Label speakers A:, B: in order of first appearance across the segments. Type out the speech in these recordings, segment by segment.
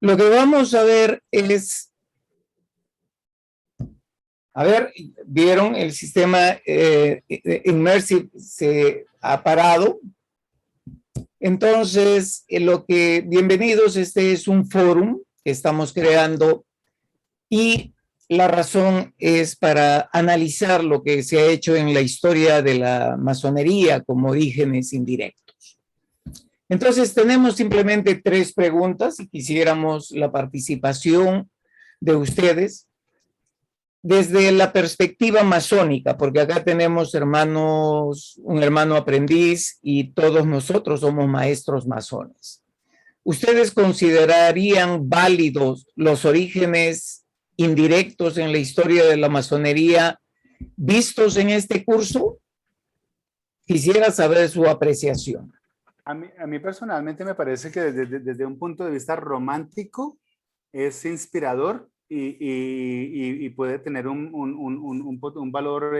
A: Lo que vamos a ver es, vieron el sistema Immersive se ha parado. Entonces, bienvenidos, este es un fórum que estamos creando y la razón es para analizar lo que se ha hecho en la historia de la masonería como orígenes indirectos. Entonces, tenemos simplemente 3 preguntas y quisiéramos la participación de ustedes desde la perspectiva masónica, porque acá tenemos un hermano aprendiz y todos nosotros somos maestros masones. ¿Ustedes considerarían válidos los orígenes indirectos en la historia de la masonería vistos en este curso? Quisiera saber su apreciación.
B: A mí personalmente me parece que desde un punto de vista romántico es inspirador y puede tener un valor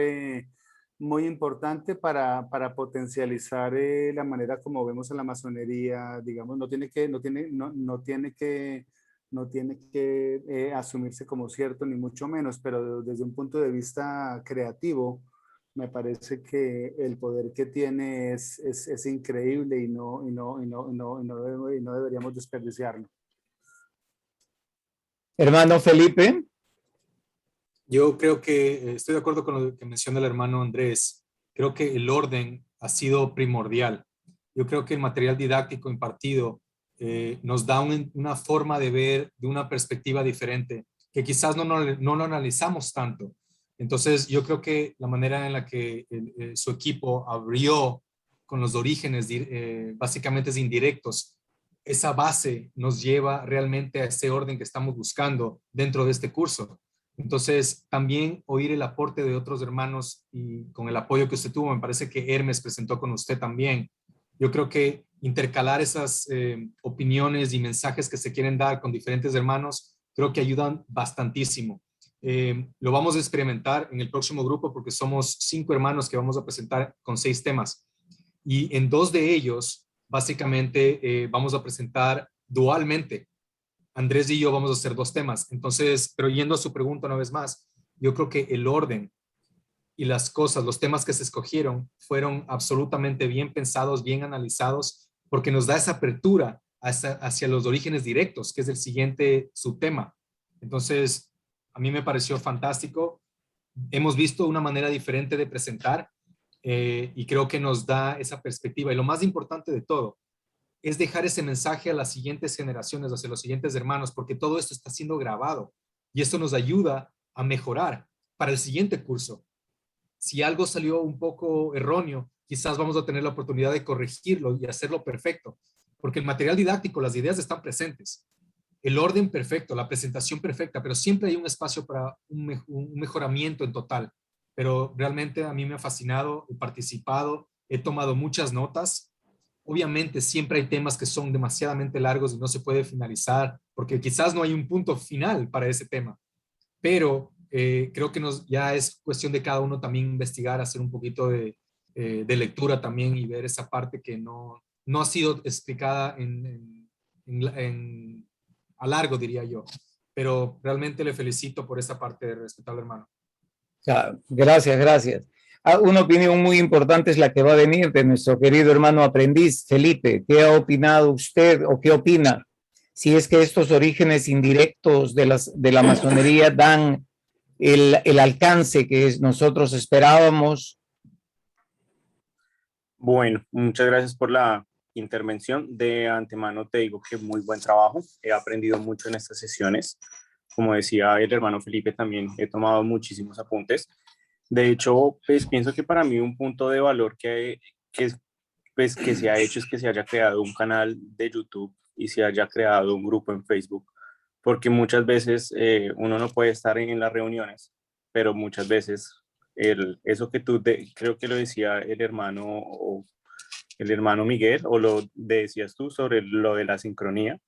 B: muy importante para potencializar la manera como vemos a la masonería. Digamos, no tiene que asumirse como cierto, ni mucho menos, pero desde un punto de vista creativo, me parece que el poder que tiene es increíble y no deberíamos desperdiciarlo.
A: Hermano Felipe.
C: Yo creo que estoy de acuerdo con lo que menciona el hermano Andrés. Creo que el orden ha sido primordial. Yo creo que el material didáctico impartido nos da una forma de ver de una perspectiva diferente, que quizás no lo analizamos tanto. Entonces, yo creo que la manera en la que su equipo abrió con los orígenes básicamente indirectos, esa base nos lleva realmente a ese orden que estamos buscando dentro de este curso. Entonces, también oír el aporte de otros hermanos y con el apoyo que usted tuvo, me parece que Hermes presentó con usted también. Yo creo que intercalar esas opiniones y mensajes que se quieren dar con diferentes hermanos, creo que ayudan bastantísimo. Lo vamos a experimentar en el próximo grupo porque somos 5 hermanos que vamos a presentar con 6 temas. Y en 2 de ellos, básicamente, vamos a presentar dualmente. Andrés y yo vamos a hacer 2 temas. Entonces, pero yendo a su pregunta una vez más, yo creo que el orden y las cosas, los temas que se escogieron fueron absolutamente bien pensados, bien analizados, porque nos da esa apertura hacia los orígenes directos, que es el siguiente subtema. Entonces, a mí me pareció fantástico. Hemos visto una manera diferente de presentar y creo que nos da esa perspectiva. Y lo más importante de todo es dejar ese mensaje a las siguientes generaciones, hacia los siguientes hermanos, porque todo esto está siendo grabado y esto nos ayuda a mejorar para el siguiente curso. Si algo salió un poco erróneo, quizás vamos a tener la oportunidad de corregirlo y hacerlo perfecto, porque el material didáctico, las ideas están presentes, el orden perfecto, la presentación perfecta, pero siempre hay un espacio para un mejoramiento en total. Pero realmente a mí me ha fascinado, he participado, he tomado muchas notas. Obviamente siempre hay temas que son demasiadamente largos y no se puede finalizar, porque quizás no hay un punto final para ese tema, pero creo que ya es cuestión de cada uno también investigar, hacer un poquito de lectura también y ver esa parte que no ha sido explicada a largo, diría yo. Pero realmente le felicito por esa parte, respetable hermano.
A: Gracias, gracias. Una opinión muy importante es la que va a venir de nuestro querido hermano aprendiz, Felipe. ¿Qué ha opinado usted o qué opina? Si es que estos orígenes indirectos de la masonería dan el alcance que nosotros esperábamos.
D: Bueno, muchas gracias por la intervención. De antemano te digo que muy buen trabajo. He aprendido mucho en estas sesiones. Como decía el hermano Felipe, también he tomado muchísimos apuntes. De hecho, pues pienso que para mí un punto de valor que se ha hecho es que se haya creado un canal de YouTube y se haya creado un grupo en Facebook, porque muchas veces uno no puede estar en las reuniones, pero muchas veces eso que creo que lo decía el hermano Miguel, o lo decías tú sobre lo de la sincronía.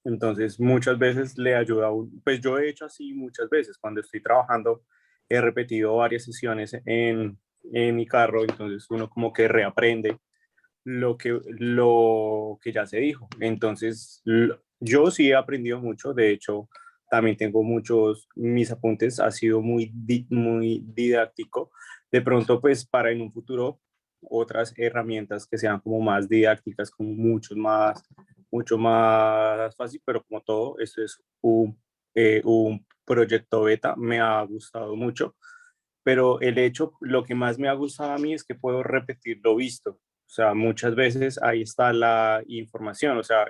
D: Entonces muchas veces le ayuda, pues yo he hecho así muchas veces, cuando estoy trabajando he repetido varias sesiones en mi carro, entonces uno como que reaprende lo que ya se dijo. Entonces Yo sí he aprendido mucho, de hecho, también tengo mis apuntes, ha sido muy didáctico. De pronto, pues para en un futuro otras herramientas que sean como más didácticas, como mucho más fácil, pero como todo, esto es un proyecto beta, me ha gustado mucho, pero lo que más me ha gustado a mí es que puedo repetir lo visto. O sea, muchas veces ahí está la información, o sea,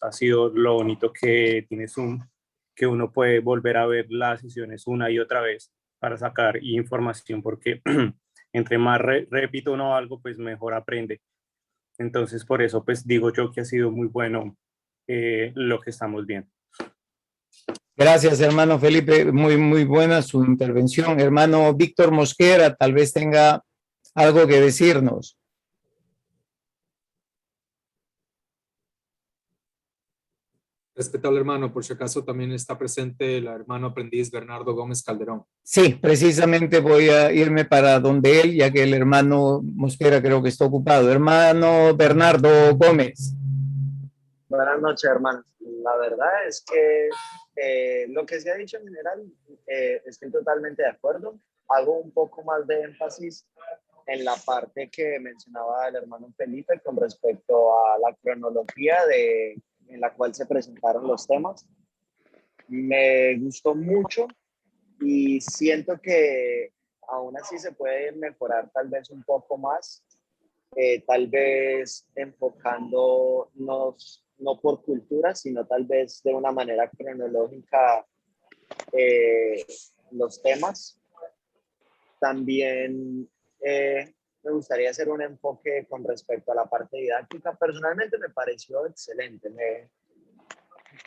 D: ha sido lo bonito que tiene Zoom, que uno puede volver a ver las sesiones una y otra vez para sacar información, porque entre más repito uno algo, pues mejor aprende. Entonces, por eso, pues digo yo que ha sido muy bueno lo que estamos viendo.
A: Gracias, hermano Felipe. Muy buena su intervención. Hermano Víctor Mosquera, tal vez tenga algo que decirnos.
C: Respetable hermano, por si acaso también está presente el hermano aprendiz Bernardo Gómez Calderón.
A: Sí, precisamente voy a irme para donde él, ya que el hermano Mosquera creo que está ocupado. Hermano Bernardo Gómez.
E: Buenas noches, hermanos. La verdad es que lo que se ha dicho en general, estoy totalmente de acuerdo. Hago un poco más de énfasis en la parte que mencionaba el hermano Felipe con respecto a la cronología en la cual se presentaron los temas. Me gustó mucho y siento que aún así se puede mejorar tal vez un poco más, tal vez enfocándonos no por cultura, sino tal vez de una manera cronológica los temas. También me gustaría hacer un enfoque con respecto a la parte didáctica. Personalmente me pareció excelente.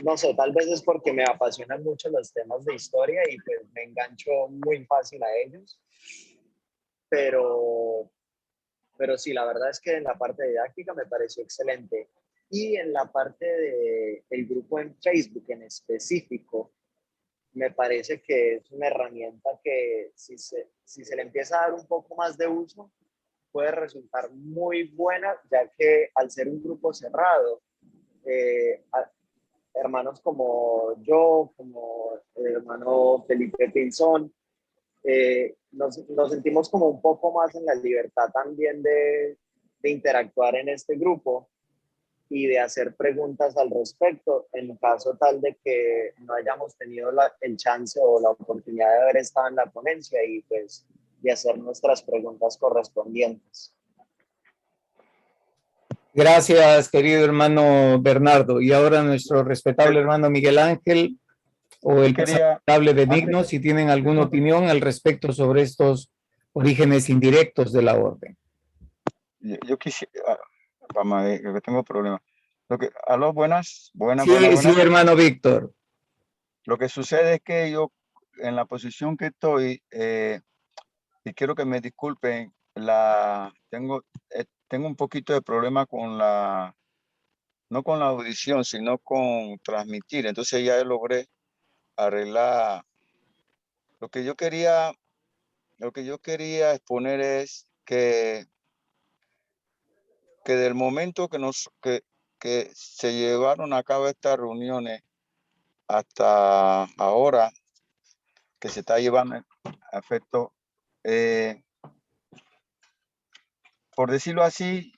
E: No sé, tal vez es porque me apasionan mucho los temas de historia y pues me engancho muy fácil a ellos. Pero sí, la verdad es que en la parte didáctica me pareció excelente. Y en la parte del grupo en Facebook en específico, me parece que es una herramienta que si se le empieza a dar un poco más de uso, puede resultar muy buena, ya que al ser un grupo cerrado, hermanos como yo, como el hermano Felipe Pinzón, nos sentimos como un poco más en la libertad también de interactuar en este grupo y de hacer preguntas al respecto en caso tal de que no hayamos tenido el chance o la oportunidad de haber estado en la ponencia y pues de hacer nuestras preguntas correspondientes.
A: Gracias, querido hermano Bernardo. Y ahora nuestro respetable hermano Miguel Ángel o el respetable Benigno, si tienen alguna opinión al respecto sobre estos orígenes indirectos de la orden.
F: Yo quisiera, vamos a ver, que tengo problemas. Buenas.
A: Sí, hermano Víctor.
F: Lo que sucede es que yo, en la posición que estoy, y quiero que me disculpen, tengo un poquito de problema no con la audición, sino con transmitir. Entonces ya logré arreglar. Lo que yo quería exponer es que del momento que se llevaron a cabo estas reuniones hasta ahora que se está llevando a efecto, por decirlo así,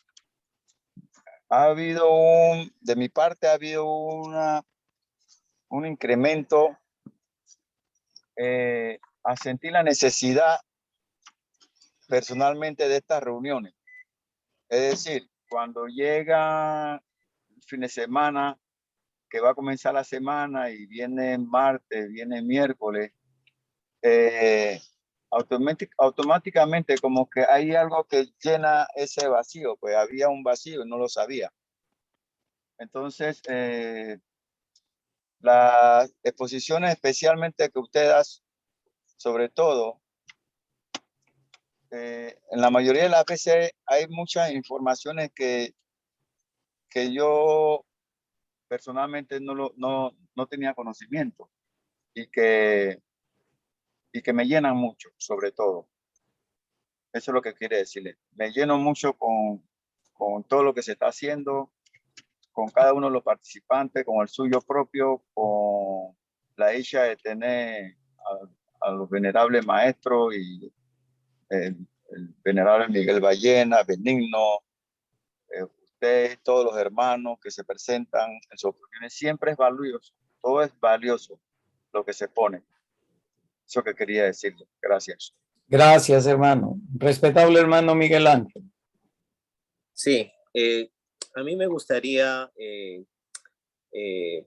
F: de mi parte ha habido un incremento a sentir la necesidad personalmente de estas reuniones. Es decir, cuando llega el fin de semana, que va a comenzar la semana y viene martes, viene miércoles, automáticamente como que hay algo que llena ese vacío, pues había un vacío y no lo sabía. Entonces, las exposiciones especialmente que usted da, sobre todo, en la mayoría de las veces hay muchas informaciones que yo personalmente no tenía conocimiento y que me llenan mucho, sobre todo. Eso es lo que quiere decirle. Me lleno mucho con todo lo que se está haciendo con cada uno de los participantes, con el suyo propio, con la dicha de tener a los venerables maestros y el venerable Miguel Ballena, Benigno, ustedes, todos los hermanos que se presentan en sus opiniones, siempre es valioso, todo es valioso lo que se pone. Eso que quería decirle. Gracias.
A: Gracias, hermano. Respetable hermano Miguel Ángel.
G: Sí, a mí me gustaría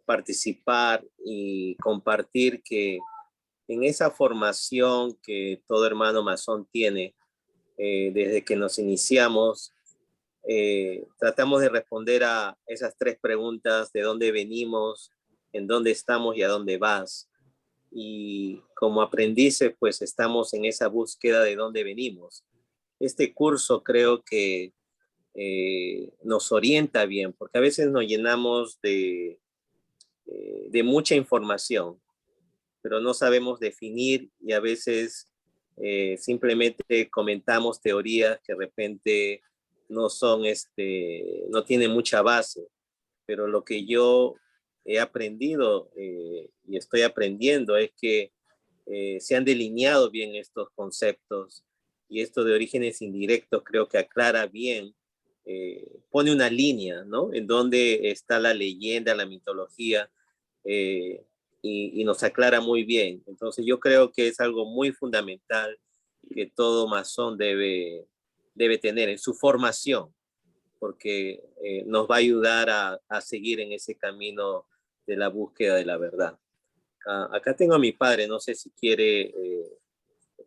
G: participar y compartir que en esa formación que todo hermano masón tiene, desde que nos iniciamos, tratamos de responder a esas 3 preguntas: de dónde venimos, en dónde estamos y a dónde vas. Y como aprendices, pues estamos en esa búsqueda de dónde venimos. Este curso creo que nos orienta bien, porque a veces nos llenamos de mucha información, pero no sabemos definir, y a veces simplemente comentamos teorías que de repente no son, no tienen mucha base. Pero lo que yo he aprendido y estoy aprendiendo es que se han delineado bien estos conceptos, y esto de orígenes indirectos creo que aclara bien, pone una línea, ¿no? En donde está la leyenda, la mitología, y nos aclara muy bien. Entonces yo creo que es algo muy fundamental que todo masón debe tener en su formación, porque nos va a ayudar a seguir en ese camino de la búsqueda de la verdad. Acá tengo a mi padre, no sé si quiere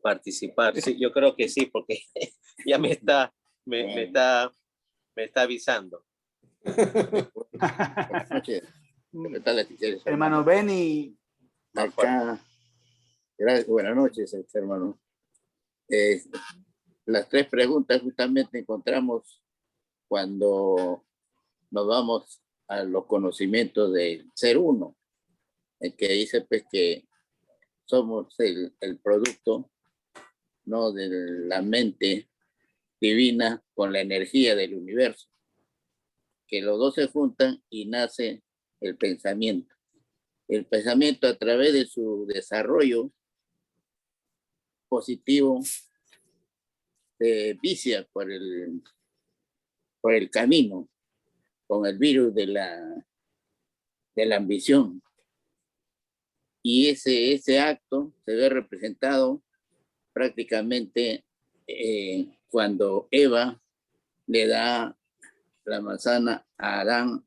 G: participar. Sí, yo creo que sí, porque ya me está avisando.
H: Buenas noches. ¿Qué tal,
B: Hermano Benny.
H: Acá, gracias, buenas noches, hermano. Las 3 preguntas justamente encontramos cuando nos vamos a los conocimientos del ser uno, el que dice pues que somos el producto, ¿no?, de la mente divina con la energía del universo, que los dos se juntan y nace el pensamiento. El pensamiento, a través de su desarrollo positivo, se vicia por el camino con el virus de la ambición. Y ese acto se ve representado prácticamente cuando Eva le da la manzana a Adán,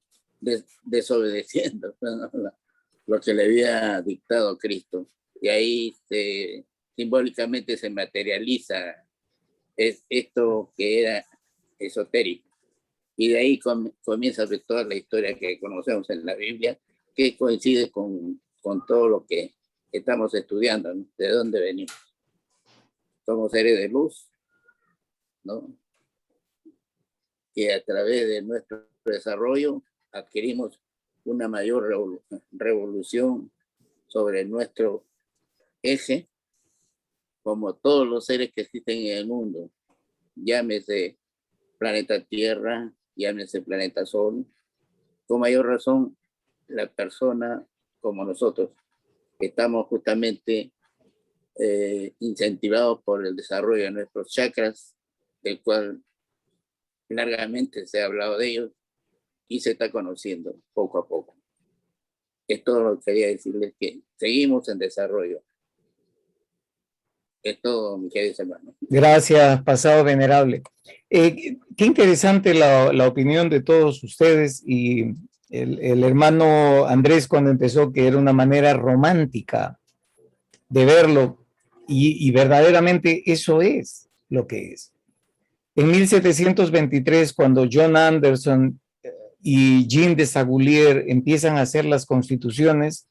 H: desobedeciendo lo que le había dictado Cristo. Y ahí simbólicamente se materializa esto que era esotérico. Y de ahí comienza toda la historia que conocemos en la Biblia, que coincide con todo lo que estamos estudiando, ¿no? ¿De dónde venimos? Somos seres de luz, ¿no?, que a través de nuestro desarrollo adquirimos una mayor revolución sobre nuestro eje, como todos los seres que existen en el mundo, llámese planeta Tierra, llámese planeta Sol. Con mayor razón, la persona como nosotros, que estamos justamente incentivados por el desarrollo de nuestros chakras, del cual largamente se ha hablado de ellos y se está conociendo poco a poco. Es todo lo que quería decirles, que seguimos en desarrollo. Es todo, mi querido hermano.
A: Gracias, pasado venerable. Qué interesante la opinión de todos ustedes, y el hermano Andrés, cuando empezó, que era una manera romántica de verlo, y verdaderamente eso es lo que es. En 1723, cuando John Anderson y Jean de Sagoulier empiezan a hacer las constituciones,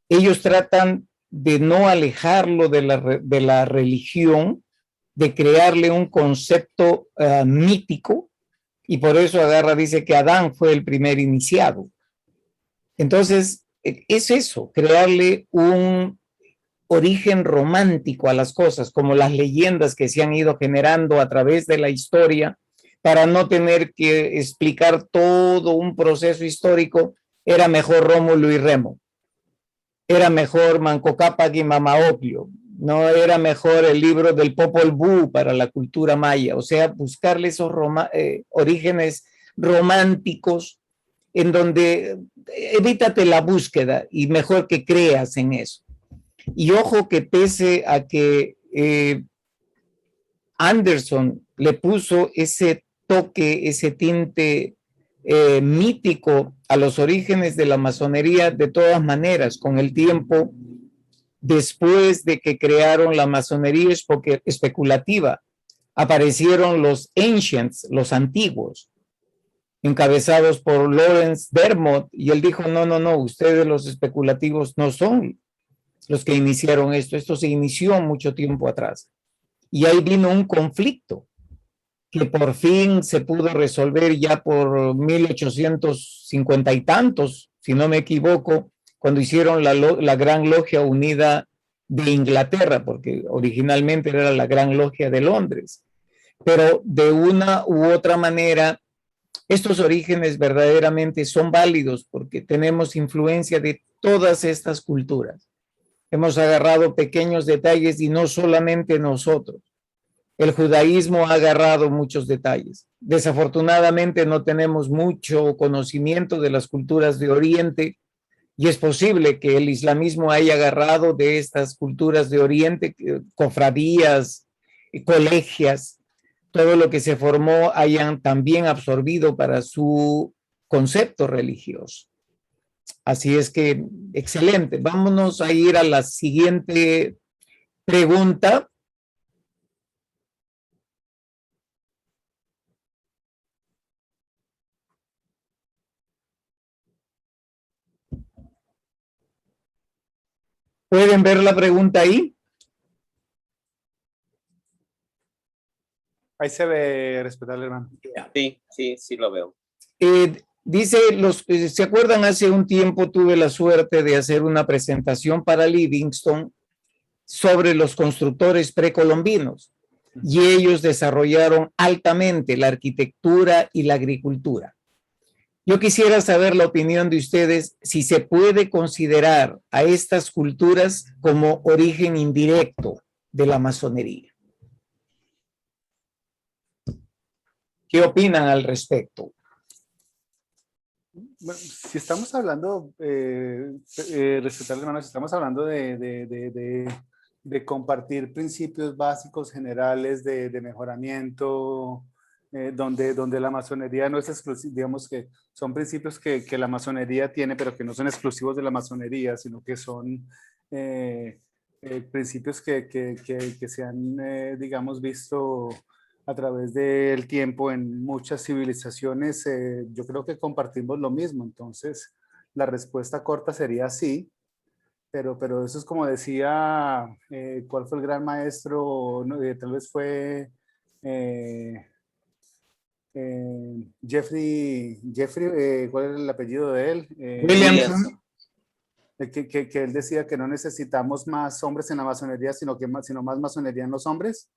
A: ellos tratan de no alejarlo de la religión, de crearle un concepto mítico, y por eso agarra, dice que Adán fue el primer iniciado. Entonces, es eso, crearle un origen romántico a las cosas, como las leyendas que se han ido generando a través de la historia, para no tener que explicar todo un proceso histórico, era mejor Rómulo y Remo, era mejor Manco Cápac y Mamaopio, no era mejor el libro del Popol Vuh para la cultura maya, o sea, buscarle esos orígenes románticos en donde evítate la búsqueda y mejor que creas en eso. Y ojo que pese a que Anderson le puso ese toque, ese tinte mítico a los orígenes de la masonería, de todas maneras, con el tiempo, después de que crearon la masonería especulativa, aparecieron los ancients, los antiguos, encabezados por Lawrence Dermot, y él dijo, no, ustedes los especulativos no son los que iniciaron esto se inició mucho tiempo atrás. Y ahí vino un conflicto que por fin se pudo resolver ya por 1850 y tantos, si no me equivoco, cuando hicieron la Gran Logia Unida de Inglaterra, porque originalmente era la Gran Logia de Londres. Pero de una u otra manera, estos orígenes verdaderamente son válidos porque tenemos influencia de todas estas culturas. Hemos agarrado pequeños detalles y no solamente nosotros. El judaísmo ha agarrado muchos detalles. Desafortunadamente no tenemos mucho conocimiento de las culturas de Oriente y es posible que el islamismo haya agarrado de estas culturas de Oriente, cofradías, colegias, todo lo que se formó hayan también absorbido para su concepto religioso. Así es que, excelente. Vámonos a ir a la siguiente pregunta. ¿Pueden ver la pregunta ahí?
B: Ahí se ve, respetable hermano.
G: Sí lo veo.
A: Dice, ¿se acuerdan? Hace un tiempo tuve la suerte de hacer una presentación para Livingston sobre los constructores precolombinos y ellos desarrollaron altamente la arquitectura y la agricultura. Yo quisiera saber la opinión de ustedes si se puede considerar a estas culturas como origen indirecto de la masonería. ¿Qué opinan al respecto?
B: Bueno, si estamos hablando, respetable hermano, si estamos hablando de compartir principios básicos generales de mejoramiento, donde la masonería no es exclusiva, digamos que son principios que la masonería tiene, pero que no son exclusivos de la masonería, sino que son principios que se han, digamos, visto a través del tiempo en muchas civilizaciones. Yo creo que compartimos lo mismo, entonces la respuesta corta sería sí, pero eso es como decía, ¿cuál fue el gran maestro? No, tal vez fue Jeffrey, ¿cuál era el apellido de él?
A: Williamson.
B: Que él decía que no necesitamos más hombres en la masonería, sino más masonería en los hombres,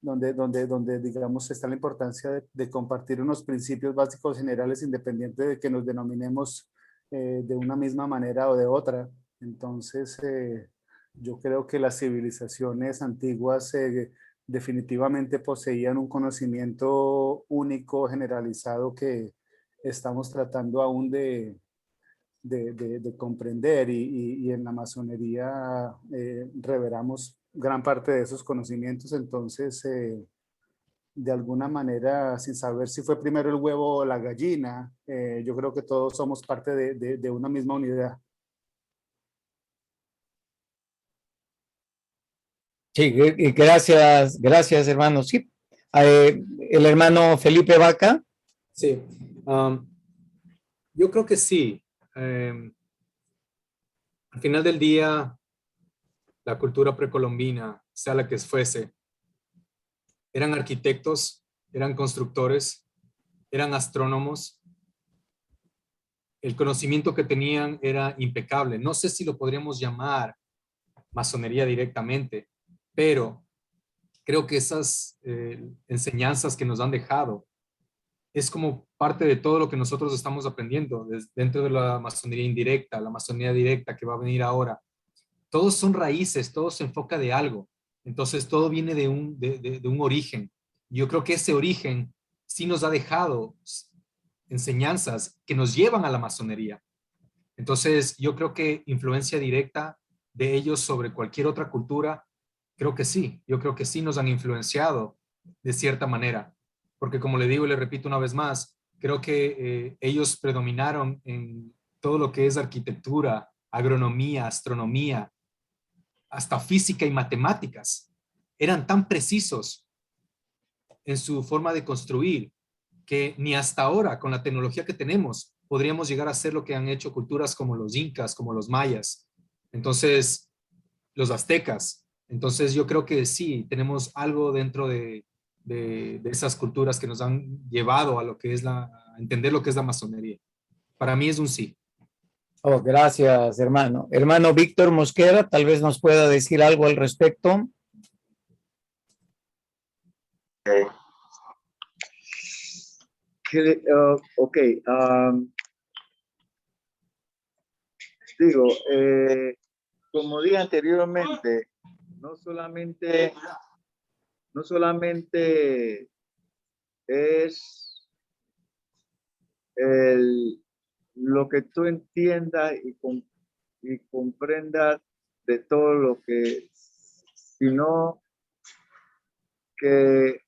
B: donde digamos está la importancia de compartir unos principios básicos generales independiente de que nos denominemos de una misma manera o de otra. Entonces yo creo que las civilizaciones antiguas definitivamente poseían un conocimiento único, generalizado, que estamos tratando aún de comprender, y en la masonería revelamos gran parte de esos conocimientos. Entonces de alguna manera, sin saber si fue primero el huevo o la gallina, yo creo que todos somos parte de una misma unidad.
A: Sí, gracias hermano. Sí, el hermano Felipe Vaca.
C: Sí, yo creo que sí. Al final del día, la cultura precolombina, sea la que fuese, eran arquitectos, eran constructores, eran astrónomos. El conocimiento que tenían era impecable. No sé si lo podríamos llamar masonería directamente, pero creo que esas enseñanzas que nos han dejado es como parte de todo lo que nosotros estamos aprendiendo dentro de la masonería indirecta, la masonería directa que va a venir ahora. Todos son raíces, todo se enfoca de algo. Entonces todo viene de un origen. Yo creo que ese origen sí nos ha dejado enseñanzas que nos llevan a la masonería. Entonces yo creo que influencia directa de ellos sobre cualquier otra cultura, creo que sí. Yo creo que sí nos han influenciado de cierta manera. Porque como le digo y le repito una vez más, creo que ellos predominaron en todo lo que es arquitectura, agronomía, astronomía, hasta física y matemáticas. Eran tan precisos en su forma de construir que ni hasta ahora, con la tecnología que tenemos, podríamos llegar a hacer lo que han hecho culturas como los incas, como los mayas, entonces los aztecas. Entonces yo creo que sí, tenemos algo dentro de esas culturas que nos han llevado a lo que es a entender lo que es la masonería. Para mí es un sí.
A: Oh, gracias, hermano. Hermano Víctor Mosquera, tal vez nos pueda decir algo al respecto.
F: Ok, digo, como dije anteriormente, no solamente es lo que tú entiendas y comprendas de todo lo que, sino que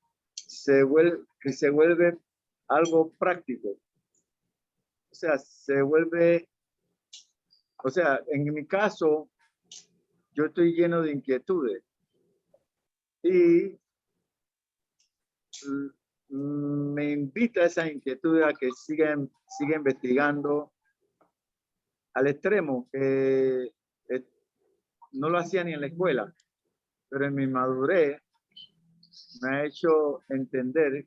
F: se vuelve algo práctico. O sea, en mi caso, yo estoy lleno de inquietudes y me invita a esa inquietud a que siga investigando al extremo que no lo hacía ni en la escuela, pero en mi madurez me ha hecho entender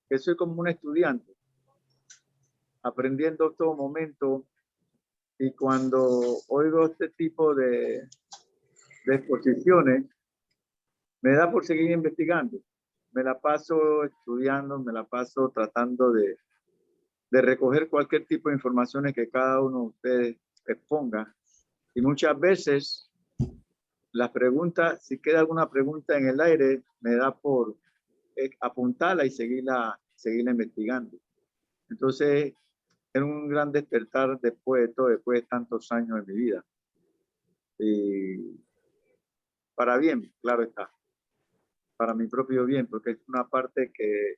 F: que soy como un estudiante, aprendiendo todo momento, y cuando oigo este tipo de exposiciones, me da por seguir investigando. Me la paso estudiando, me la paso tratando de recoger cualquier tipo de informaciones que cada uno de ustedes exponga. Y muchas veces las preguntas, si queda alguna pregunta en el aire, me da por apuntarla y seguirla investigando. Entonces, es un gran despertar después de tantos años de mi vida. Y para bien, claro está. Para mi propio bien, porque es una parte que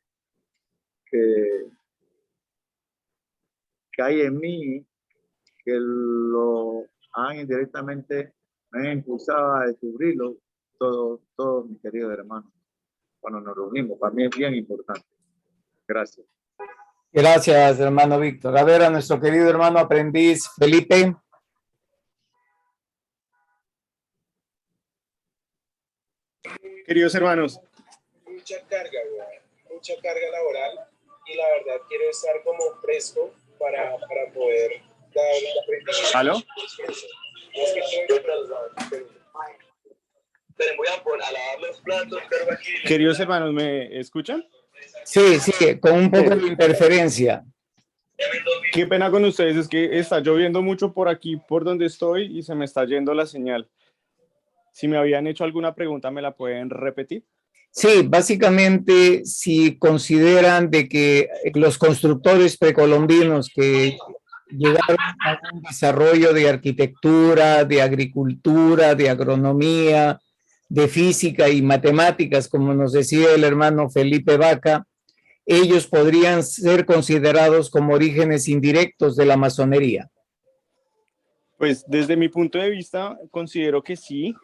F: hay en mí, que lo han indirectamente, me han impulsado a descubrirlo todos mis queridos hermanos cuando nos reunimos. Para mí es bien importante. Gracias.
A: Gracias, hermano Víctor. A ver, a nuestro querido hermano aprendiz Felipe.
D: Queridos hermanos,
I: mucha carga laboral, y la verdad quiero estar como fresco para poder dar el aprendizaje.
D: ¿aló?
I: Voy a lavar los platos, pero aquí...
D: Queridos hermanos, ¿me escuchan?
A: Sí, sí, con un poco de interferencia.
D: Qué pena con ustedes, es que está lloviendo mucho por aquí, por donde estoy, y se me está yendo la señal. Si me habían hecho alguna pregunta, ¿me la pueden repetir?
A: Sí, básicamente, si consideran de que los constructores precolombinos que llegaron a un desarrollo de arquitectura, de agricultura, de agronomía, de física y matemáticas, como nos decía el hermano Felipe Vaca, ellos podrían ser considerados como orígenes indirectos de la masonería.
D: Pues desde mi punto de vista, considero que sí,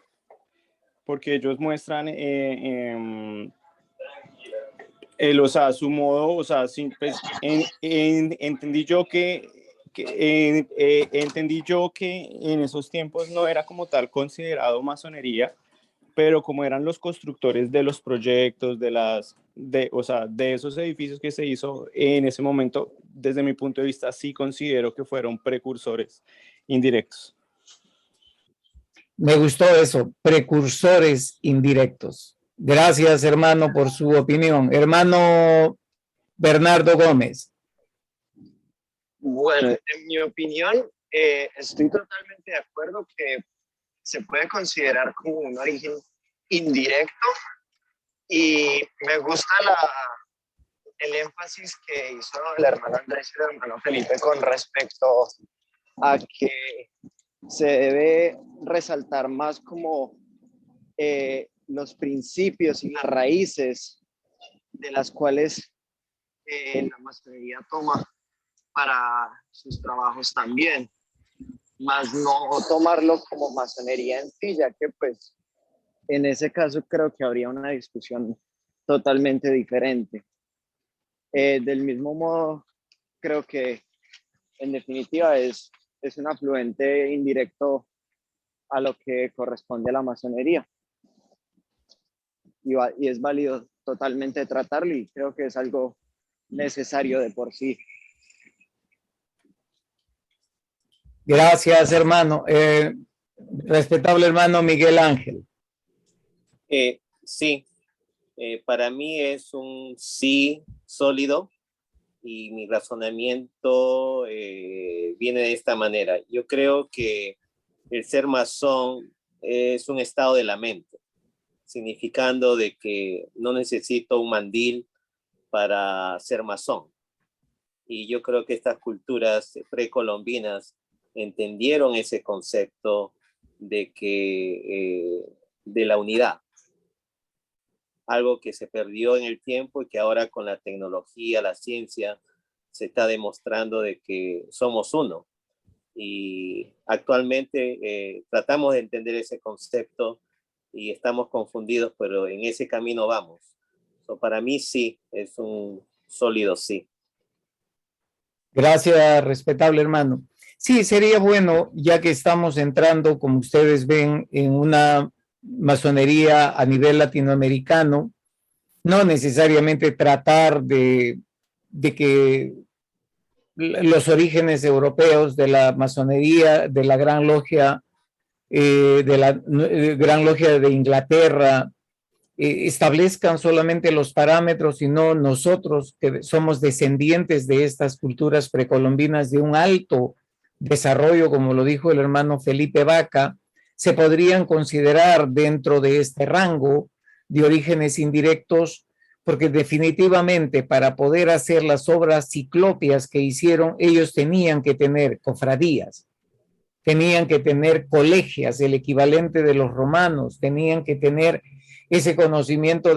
D: porque ellos muestran o sea, su modo, o sea, pues, entendí yo que en esos tiempos no era como tal considerado masonería, pero como eran los constructores de los proyectos, o sea, de esos edificios que se hizo en ese momento, desde mi punto de vista, sí considero que fueron precursores indirectos.
A: Me gustó eso, precursores indirectos. Gracias, hermano, por su opinión. Hermano Bernardo Gómez.
E: Bueno, en mi opinión, estoy totalmente de acuerdo que se puede considerar como un origen indirecto y me gusta el énfasis que hizo el hermano Andrés y el hermano Felipe con respecto a que se debe resaltar más como los principios y las raíces de las cuales la masonería toma para sus trabajos también, más no tomarlo como masonería en sí, ya que pues en ese caso creo que habría una discusión totalmente diferente. Del mismo modo, creo que en definitiva es un afluente indirecto a lo que corresponde a la masonería. Y es válido totalmente tratarlo y creo que es algo necesario de por sí.
A: Gracias, hermano. Respetable hermano Miguel Ángel.
G: Sí, para mí es un sí sólido y mi razonamiento viene de esta manera. Yo creo que el ser masón es un estado de la mente, significando de que no necesito un mandil para ser masón. Y yo creo que estas culturas precolombinas entendieron ese concepto de que de la unidad, algo que se perdió en el tiempo y que ahora con la tecnología, la ciencia, se está demostrando de que somos uno. Y actualmente tratamos de entender ese concepto y estamos confundidos, pero en ese camino vamos. Para mí sí, es un sólido sí.
A: Gracias, respetable hermano. Sí, sería bueno, ya que estamos entrando, como ustedes ven, en una masonería a nivel latinoamericano, no necesariamente tratar de que los orígenes europeos de la masonería, de la Gran Logia, Gran Logia de Inglaterra, establezcan solamente los parámetros, sino nosotros que somos descendientes de estas culturas precolombinas de un alto desarrollo, como lo dijo el hermano Felipe Vaca, se podrían considerar dentro de este rango de orígenes indirectos, porque definitivamente para poder hacer las obras ciclópeas que hicieron, ellos tenían que tener cofradías, tenían que tener colegias, el equivalente de los romanos, tenían que tener ese conocimiento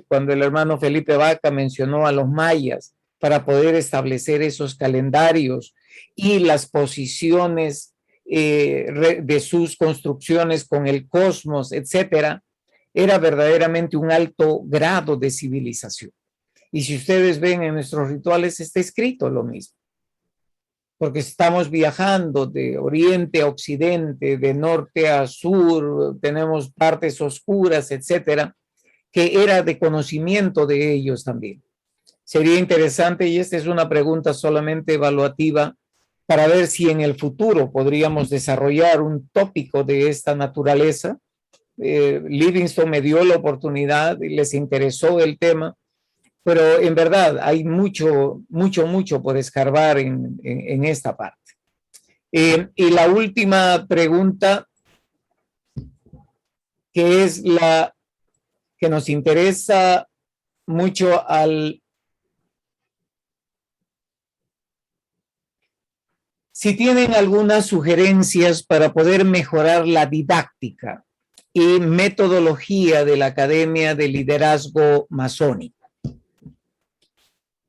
A: cuando el hermano Felipe Vaca mencionó a los mayas para poder establecer esos calendarios y las posiciones de sus construcciones con el cosmos, etcétera, era verdaderamente un alto grado de civilización. Y si ustedes ven en nuestros rituales está escrito lo mismo, porque estamos viajando de oriente a occidente, de norte a sur, tenemos partes oscuras, etcétera, que era de conocimiento de ellos también. Sería interesante, y esta es una pregunta solamente evaluativa, para ver si en el futuro podríamos desarrollar un tópico de esta naturaleza. Livingstone me dio la oportunidad y les interesó el tema, pero en verdad hay mucho por escarbar en esta parte. Y la última pregunta, que es la que nos interesa mucho si tienen algunas sugerencias para poder mejorar la didáctica y metodología de la Academia de Liderazgo Masónico.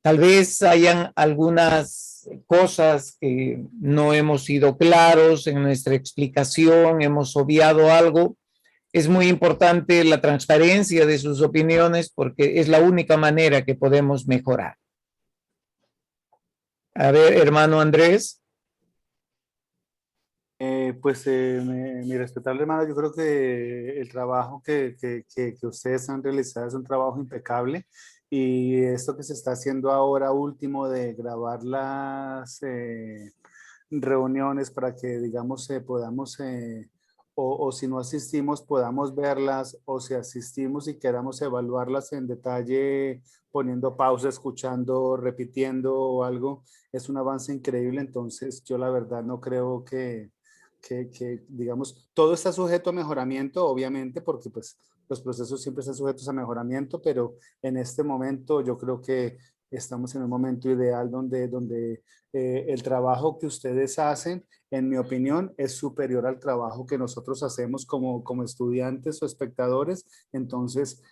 A: Tal vez hayan algunas cosas que no hemos sido claros en nuestra explicación, hemos obviado algo. Es muy importante la transparencia de sus opiniones porque es la única manera que podemos mejorar. A ver, hermano Andrés.
B: Mi respetable hermano, yo creo que el trabajo que ustedes han realizado es un trabajo impecable y esto que se está haciendo ahora último de grabar las reuniones para que, digamos, podamos o si no asistimos podamos verlas, o si asistimos y queramos evaluarlas en detalle, poniendo pausa, escuchando, repitiendo o algo, es un avance increíble. Entonces yo la verdad no creo que digamos, todo está sujeto a mejoramiento, obviamente, porque pues los procesos siempre están sujetos a mejoramiento, pero en este momento yo creo que estamos en un momento ideal donde el trabajo que ustedes hacen, en mi opinión, es superior al trabajo que nosotros hacemos como estudiantes o espectadores. Entonces,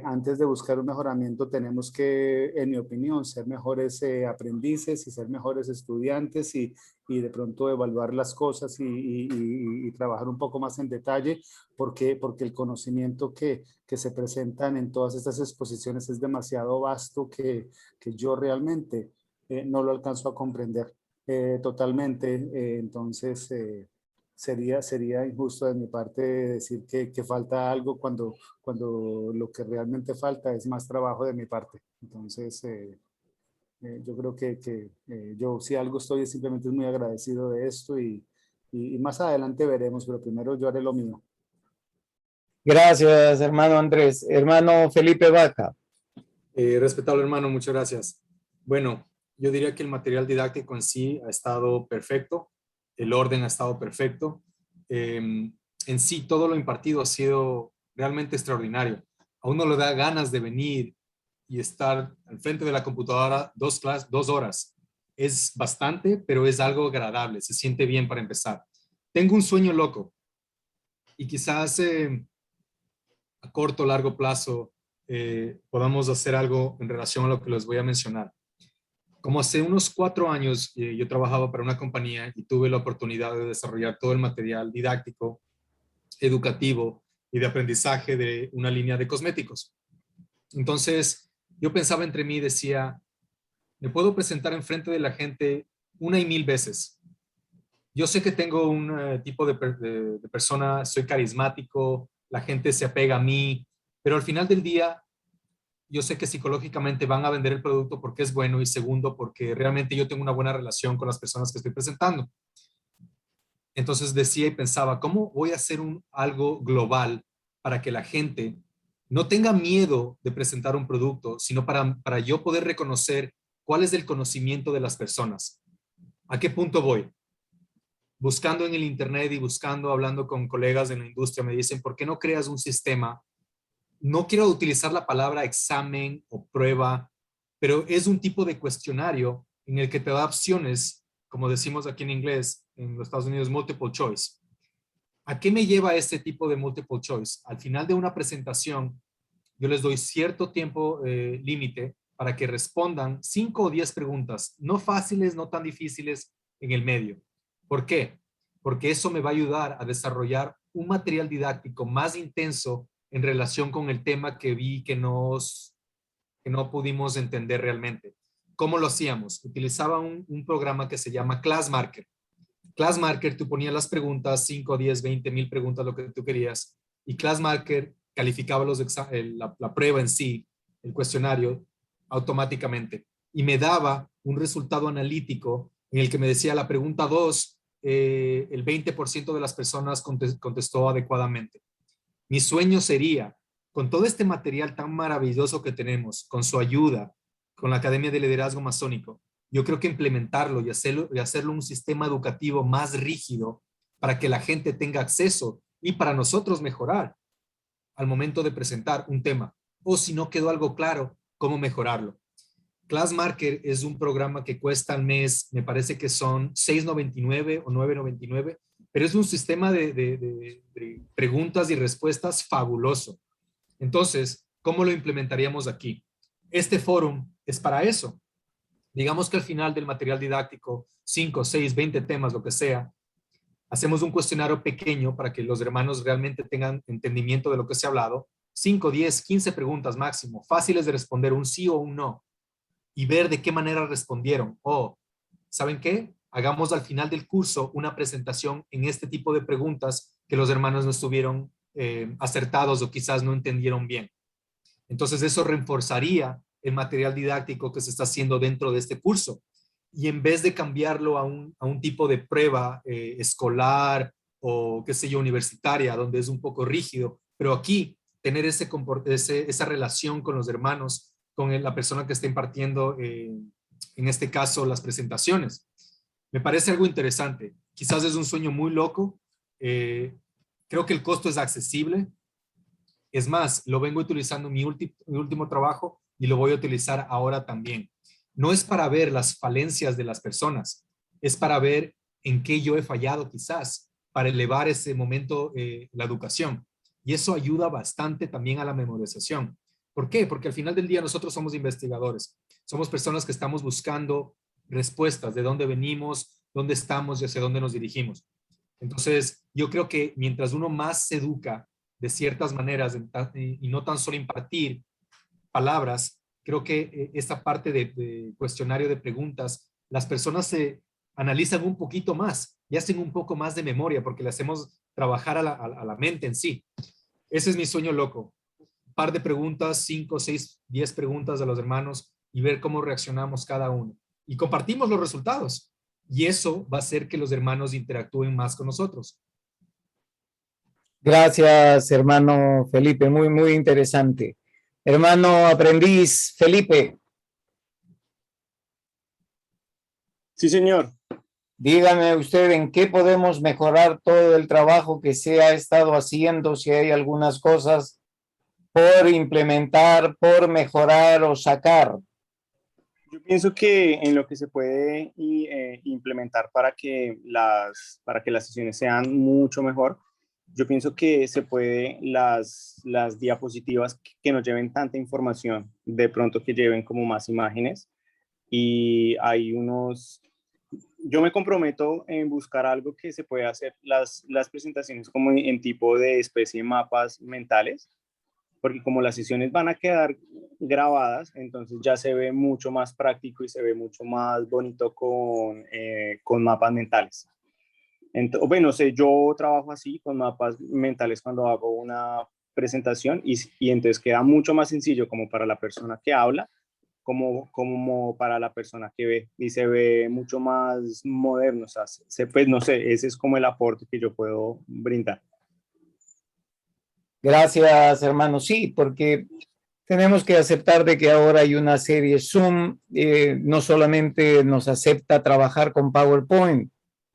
B: antes de buscar un mejoramiento, tenemos que, en mi opinión, ser mejores aprendices y ser mejores estudiantes y de pronto evaluar las cosas y trabajar un poco más en detalle, porque el conocimiento que se presentan en todas estas exposiciones es demasiado vasto que yo realmente no lo alcanzo a comprender totalmente. Entonces, sería injusto de mi parte decir que falta algo cuando lo que realmente falta es más trabajo de mi parte. Entonces, yo creo que yo si algo estoy simplemente muy agradecido de esto y más adelante veremos, pero primero yo haré lo mío.
A: Gracias, hermano Andrés. Hermano Felipe Vaca.
C: Respetable hermano, muchas gracias. Bueno, yo diría que el material didáctico en sí ha estado perfecto, el orden ha estado perfecto. En sí, todo lo impartido ha sido realmente extraordinario. A uno le da ganas de venir y estar al frente de la computadora 2 horas. Es bastante, pero es algo agradable, se siente bien para empezar. Tengo un sueño loco y quizás a corto o largo plazo podamos hacer algo en relación a lo que les voy a mencionar. Como hace unos 4 años yo trabajaba para una compañía y tuve la oportunidad de desarrollar todo el material didáctico, educativo y de aprendizaje de una línea de cosméticos. Entonces, yo pensaba entre mí y decía, me puedo presentar enfrente de la gente 1 y 1000 veces. Yo sé que tengo un tipo de persona, soy carismático, la gente se apega a mí, pero al final del día, yo sé que psicológicamente van a vender el producto porque es bueno y segundo, porque realmente yo tengo una buena relación con las personas que estoy presentando. Entonces decía y pensaba, ¿cómo voy a hacer algo global para que la gente no tenga miedo de presentar un producto, sino para yo poder reconocer cuál es el conocimiento de las personas? ¿A qué punto voy? Buscando en el internet y hablando con colegas de la industria, me dicen, ¿por qué no creas un sistema? No quiero utilizar la palabra examen o prueba, pero es un tipo de cuestionario en el que te da opciones, como decimos aquí en inglés, en los Estados Unidos, multiple choice. ¿A qué me lleva este tipo de multiple choice? Al final de una presentación, yo les doy cierto tiempo límite para que respondan 5 o 10 preguntas, no fáciles, no tan difíciles, en el medio. ¿Por qué? Porque eso me va a ayudar a desarrollar un material didáctico más intenso en relación con el tema que vi que no pudimos entender realmente. ¿Cómo lo hacíamos? Utilizaba un programa que se llama Classmarker. Classmarker, tú ponías las preguntas, 5, 10, 20 mil preguntas, lo que tú querías, y Classmarker calificaba la prueba en sí, el cuestionario, automáticamente. Y me daba un resultado analítico en el que me decía la pregunta 2, el 20% de las personas contestó adecuadamente. Mi sueño sería, con todo este material tan maravilloso que tenemos, con su ayuda, con la Academia de Liderazgo Masónico, yo creo que implementarlo y hacerlo un sistema educativo más rígido para que la gente tenga acceso y para nosotros mejorar al momento de presentar un tema. O si no quedó algo claro, cómo mejorarlo. Classmarker es un programa que cuesta al mes, me parece que son $6.99 o $9.99, pero es un sistema de preguntas y respuestas fabuloso. Entonces, ¿cómo lo implementaríamos aquí? Este foro es para eso. Digamos que al final del material didáctico, 5, 6, 20 temas, lo que sea, hacemos un cuestionario pequeño para que los hermanos realmente tengan entendimiento de lo que se ha hablado. 5, 10, 15 preguntas máximo, fáciles de responder, un sí o un no, y ver de qué manera respondieron. O, ¿saben qué? Hagamos al final del curso una presentación en este tipo de preguntas que los hermanos no estuvieron acertados o quizás no entendieron bien. Entonces eso reforzaría el material didáctico que se está haciendo dentro de este curso. Y en vez de cambiarlo a un tipo de prueba escolar o qué sé yo, universitaria, donde es un poco rígido, pero aquí tener esa relación con los hermanos, con la persona que está impartiendo, en este caso, las presentaciones. Me parece algo interesante. Quizás es un sueño muy loco. Creo que el costo es accesible. Es más, lo vengo utilizando en mi último trabajo y lo voy a utilizar ahora también. No es para ver las falencias de las personas, es para ver en qué yo he fallado quizás, para elevar ese momento la educación. Y eso ayuda bastante también a la memorización. ¿Por qué? Porque al final del día nosotros somos investigadores, somos personas que estamos buscando respuestas de dónde venimos, dónde estamos y hacia dónde nos dirigimos. Entonces, yo creo que mientras uno más se educa de ciertas maneras y no tan solo impartir palabras, creo que esta parte de cuestionario de preguntas, las personas se analizan un poquito más y hacen un poco más de memoria porque le hacemos trabajar a la mente en sí. Ese es mi sueño loco. Un par de preguntas, 5, 6, 10 preguntas a los hermanos y ver cómo reaccionamos cada uno. Y compartimos los resultados. Y eso va a hacer que los hermanos interactúen más con nosotros.
A: Gracias, hermano Felipe, muy, muy interesante. Hermano aprendiz Felipe.
D: Sí, señor.
A: Dígame usted en qué podemos mejorar todo el trabajo que se ha estado haciendo, si hay algunas cosas por implementar, por mejorar o sacar.
D: Yo pienso que en lo que se puede implementar para que las sesiones sean mucho mejor, yo pienso que se puede las diapositivas que no lleven tanta información, de pronto que lleven como más imágenes. Y hay yo me comprometo en buscar algo que se pueda hacer las presentaciones como en tipo de especie de mapas mentales, porque como las sesiones van a quedar grabadas, entonces ya se ve mucho más práctico y se ve mucho más bonito con mapas mentales. Bueno, yo trabajo así con mapas mentales cuando hago una presentación y entonces queda mucho más sencillo como para la persona que habla, como para la persona que ve, y se ve mucho más moderno. O sea, pues no sé, ese es como el aporte que yo puedo brindar.
A: Gracias, hermano. Sí, porque tenemos que aceptar de que ahora hay una serie Zoom, no solamente nos acepta trabajar con PowerPoint,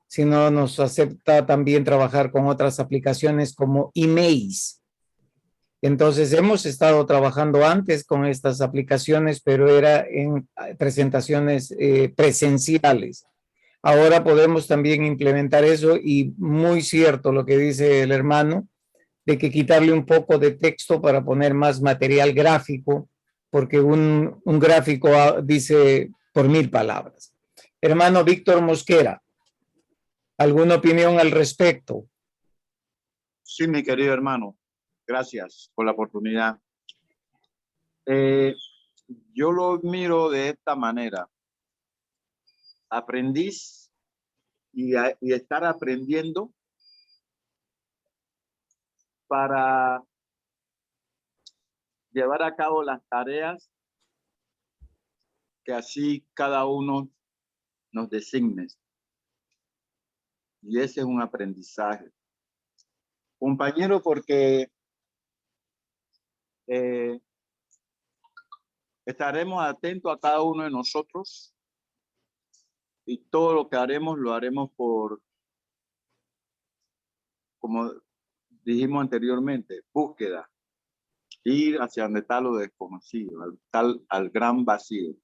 A: sino nos acepta también trabajar con otras aplicaciones como emails. Entonces, hemos estado trabajando antes con estas aplicaciones, pero era en presentaciones presenciales. Ahora podemos también implementar eso y muy cierto lo que dice el hermano, de que quitarle un poco de texto para poner más material gráfico, porque un gráfico dice por 1000 palabras. Hermano Víctor Mosquera, ¿alguna opinión al respecto?
F: Sí, mi querido hermano, gracias por la oportunidad. Yo lo miro de esta manera. Aprendiz y estar aprendiendo para llevar a cabo las tareas que así cada uno nos designe. Y ese es un aprendizaje. Compañero, porque estaremos atentos a cada uno de nosotros y todo lo que haremos lo haremos por, como dijimos anteriormente, búsqueda, ir hacia donde está lo desconocido, al gran vacío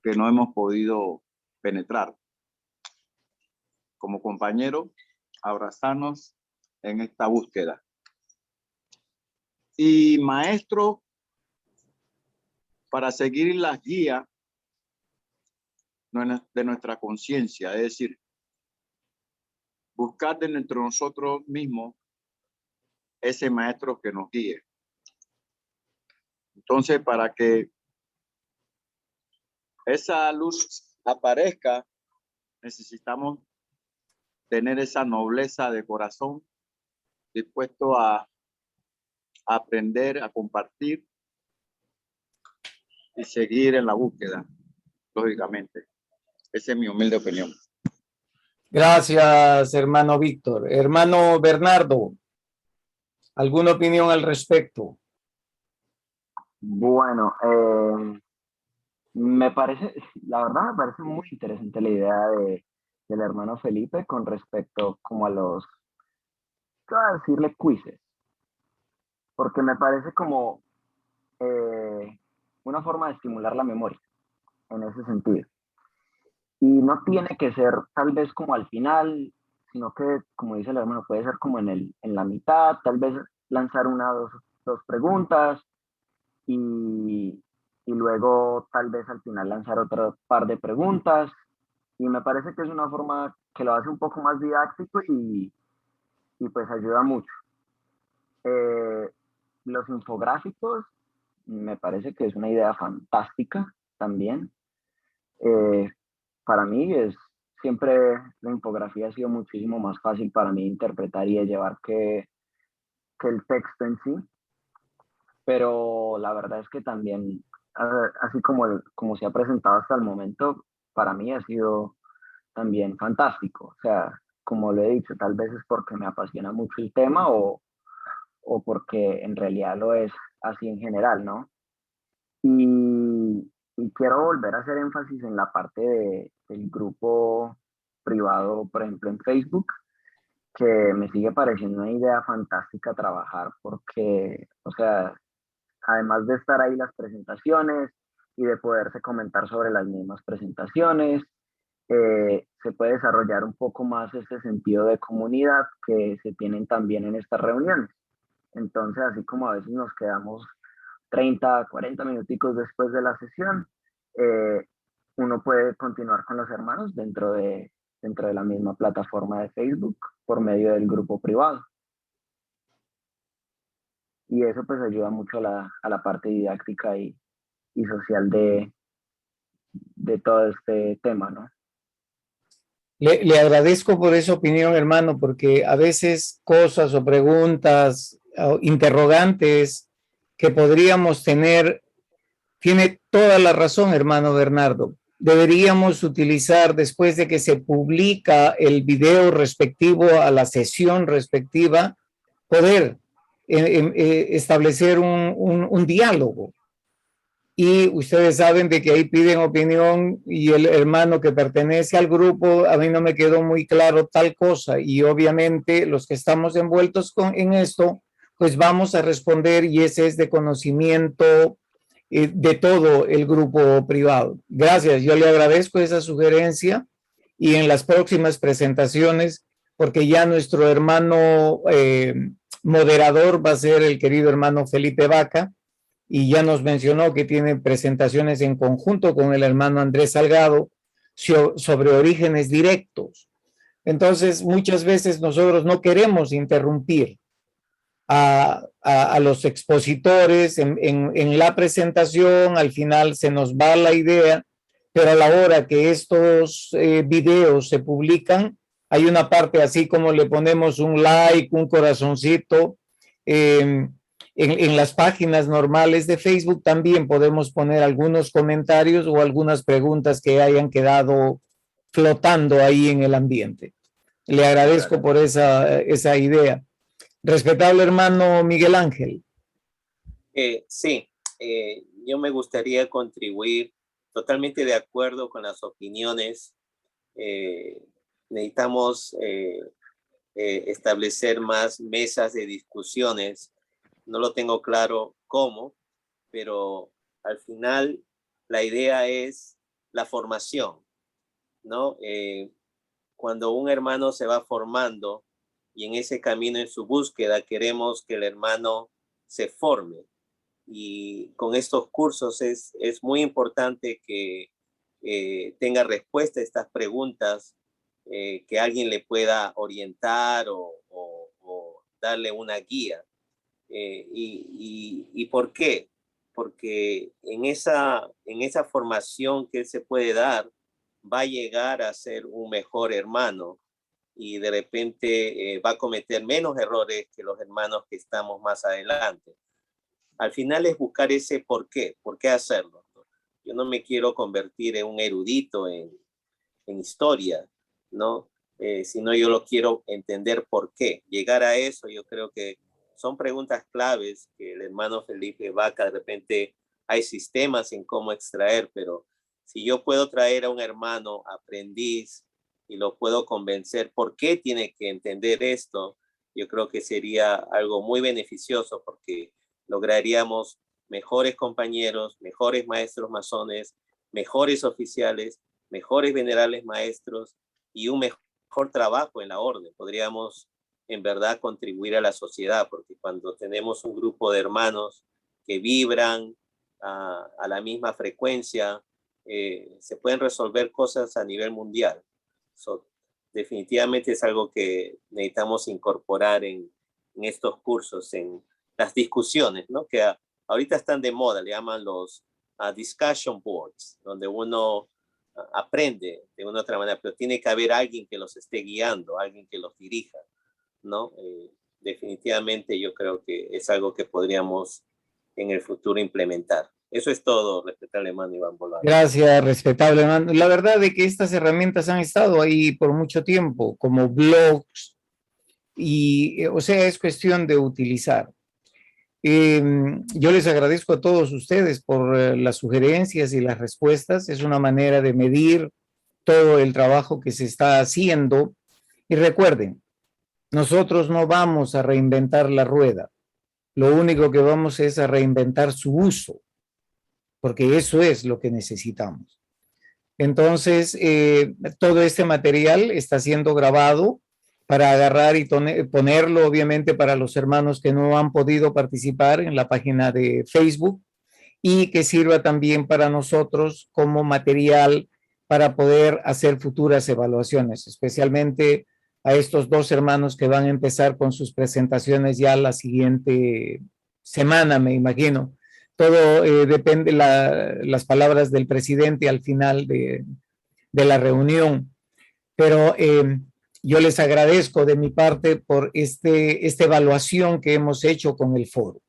F: que no hemos podido penetrar. Como compañero, abrazarnos en esta búsqueda. Y maestro, para seguir las guías de nuestra conciencia, es decir, buscar dentro de nosotros mismos ese maestro que nos guíe. Entonces, para que esa luz aparezca, necesitamos tener esa nobleza de corazón, dispuesto a aprender, a compartir y seguir en la búsqueda, lógicamente. Esa es mi humilde opinión.
A: Gracias, hermano Víctor. Hermano Bernardo, ¿alguna opinión al respecto?
J: Bueno, me parece, la verdad me parece muy interesante la idea del hermano Felipe con respecto como a los, ¿qué voy a decirle? Quizzes, porque me parece como una forma de estimular la memoria en ese sentido. Y no tiene que ser tal vez como al final, sino que, como dice el hermano, puede ser como en la mitad, tal vez lanzar una o dos preguntas y, y luego tal vez al final lanzar otro par de preguntas. Y me parece que es una forma que lo hace un poco más didáctico y pues ayuda mucho. Los infográficos me parece que es una idea fantástica también. Para mí siempre la infografía ha sido muchísimo más fácil para mí interpretar y de llevar que el texto en sí, pero la verdad es que también, así como se ha presentado hasta el momento, para mí ha sido también fantástico. O sea, como lo he dicho, tal vez es porque me apasiona mucho el tema o porque en realidad lo es así en general, ¿no? Y quiero volver a hacer énfasis en la parte del grupo privado, por ejemplo, en Facebook, que me sigue pareciendo una idea fantástica trabajar porque, o sea, además de estar ahí las presentaciones y de poderse comentar sobre las mismas presentaciones, se puede desarrollar un poco más este sentido de comunidad que se tienen también en estas reuniones. Entonces, así como a veces nos quedamos 30, 40 minuticos después de la sesión, eh, uno puede continuar con los hermanos dentro de la misma plataforma de Facebook por medio del grupo privado. Y eso pues ayuda mucho a la parte didáctica y social de todo este tema, ¿no?
A: Le agradezco por esa opinión, hermano, porque a veces cosas o preguntas o interrogantes que podríamos tener, tiene toda la razón, hermano Bernardo. Deberíamos utilizar, después de que se publica el video respectivo a la sesión respectiva, poder establecer un diálogo. Y ustedes saben de que ahí piden opinión y el hermano que pertenece al grupo, a mí no me quedó muy claro tal cosa y obviamente los que estamos envueltos en esto, pues vamos a responder y ese es de conocimiento de todo el grupo privado. Gracias, yo le agradezco esa sugerencia y en las próximas presentaciones, porque ya nuestro hermano moderador va a ser el querido hermano Felipe Vaca, y ya nos mencionó que tiene presentaciones en conjunto con el hermano Andrés Salgado sobre orígenes directos. Entonces, muchas veces nosotros no queremos interrumpir a los expositores en la presentación, al final se nos va la idea, pero a la hora que estos videos se publican, hay una parte así como le ponemos un like, un corazoncito, en las páginas normales de Facebook también podemos poner algunos comentarios o algunas preguntas que hayan quedado flotando ahí en el ambiente. Le agradezco por esa idea. Respetable hermano Miguel Ángel.
G: Sí, yo me gustaría contribuir totalmente de acuerdo con las opiniones. Necesitamos establecer más mesas de discusiones. No lo tengo claro cómo, pero al final la idea es la formación, ¿no? Cuando un hermano se va formando y en ese camino, en su búsqueda, queremos que el hermano se forme. Y con estos cursos es muy importante que tenga respuesta a estas preguntas, que alguien le pueda orientar o darle una guía. ¿Y por qué? Porque en esa formación que él se puede dar, va a llegar a ser un mejor hermano y de repente va a cometer menos errores que los hermanos que estamos más adelante. Al final es buscar ese por qué hacerlo. Yo no me quiero convertir en un erudito en historia, ¿no? sino yo lo quiero entender por qué. Llegar a eso, yo creo que son preguntas claves que el hermano Felipe Vaca, de repente hay sistemas en cómo extraer, pero si yo puedo traer a un hermano aprendiz y lo puedo convencer por qué tiene que entender esto, yo creo que sería algo muy beneficioso porque lograríamos mejores compañeros, mejores maestros masones, mejores oficiales, mejores venerales maestros y un mejor trabajo en la orden. Podríamos en verdad contribuir a la sociedad, porque cuando tenemos un grupo de hermanos que vibran a la misma frecuencia, se pueden resolver cosas a nivel mundial. Definitivamente es algo que necesitamos incorporar en estos cursos, en las discusiones, ¿no? Que ahorita están de moda, le llaman los discussion boards, donde uno aprende de una u otra manera, pero tiene que haber alguien que los esté guiando, alguien que los dirija, ¿no? Definitivamente yo creo que es algo que podríamos en el futuro implementar. Eso es todo, respetable hermano Iván Bolaños.
A: Gracias, respetable hermano. La verdad es que estas herramientas han estado ahí por mucho tiempo, como blogs, y o sea, es cuestión de utilizar. Yo les agradezco a todos ustedes por las sugerencias y las respuestas. Es una manera de medir todo el trabajo que se está haciendo. Y recuerden, nosotros no vamos a reinventar la rueda. Lo único que vamos es a reinventar su uso, porque eso es lo que necesitamos. Entonces, todo este material está siendo grabado para agarrar y ponerlo, obviamente, para los hermanos que no han podido participar en la página de Facebook, y que sirva también para nosotros como material para poder hacer futuras evaluaciones, especialmente a estos dos hermanos que van a empezar con sus presentaciones ya la siguiente semana, me imagino. Todo depende las palabras del presidente al final de la reunión. Pero yo les agradezco de mi parte por esta evaluación que hemos hecho con el foro.